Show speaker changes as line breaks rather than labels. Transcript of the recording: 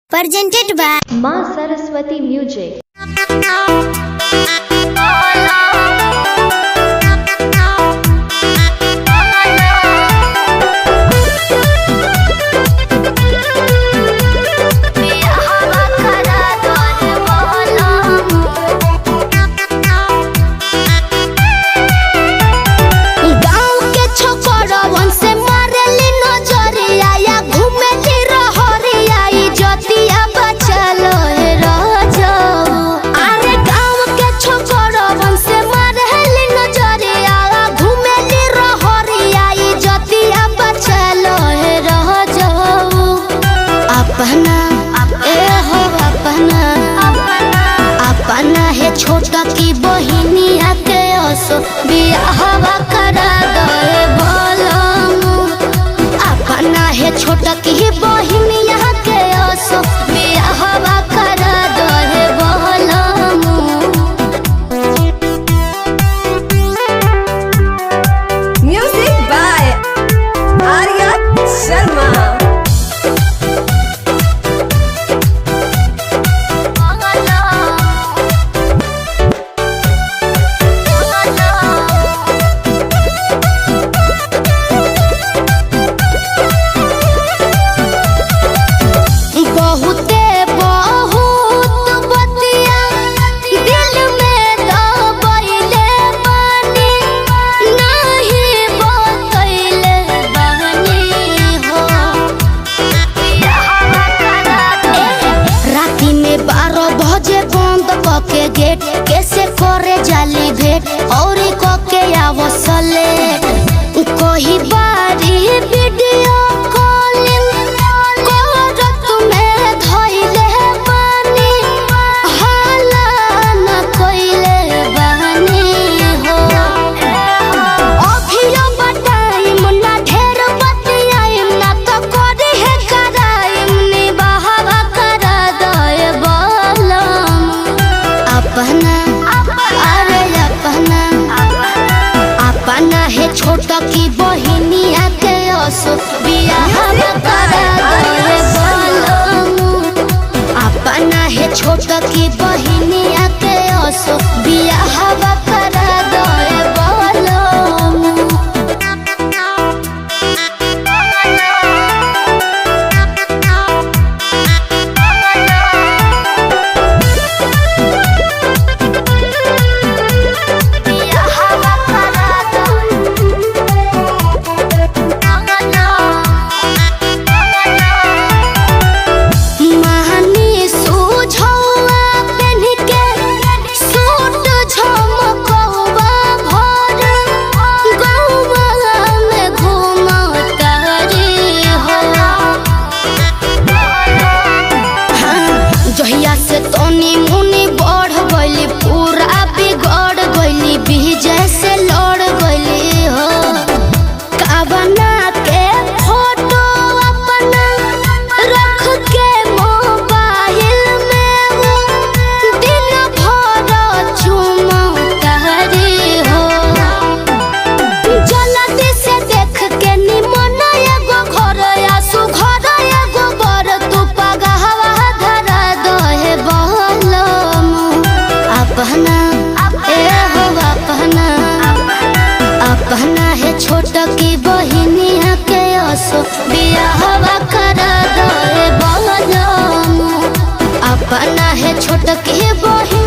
Presented by
Ma Saraswati Music.
छोटा की बहिनिया के असो बियाहवा करा दे बोलमु अपना है छोटा की बहिनिया के असो बियाहवा करा दे बोलमु।
Music by Arya Sharma. के गेट कैसे करे जाली भेट और को के आवसले कोई बारी वीडियो कॉलिंग करत में धइले बानी हाला न कोइले बानी हो अभियो बताइम ना ढेर बतियाइम ना तो करी है कराइम नी बहावा करा दे बोलम अपना अरे अपना है छोटा की बहिनिया के असो बियाहवा करा दे बोलमु अपना है छोटा की बहिनिया के असो बियाहवा करा दे बोलमु। जहिया से तोनी मुनी बढ़ गइली पूरा बिगड़ गइली विजय से लड़ गइली हो का बना के फोटो अपना रख के मोबाइल में दिन भर चुमता हो जल्दी से देख के निमन एगो घर आसु घर एगो बर तू पगहवा अपना है छोटा की बहिनिया के असो बियाहवा करा दे बोलमु अपना है छोटा की बहिनिया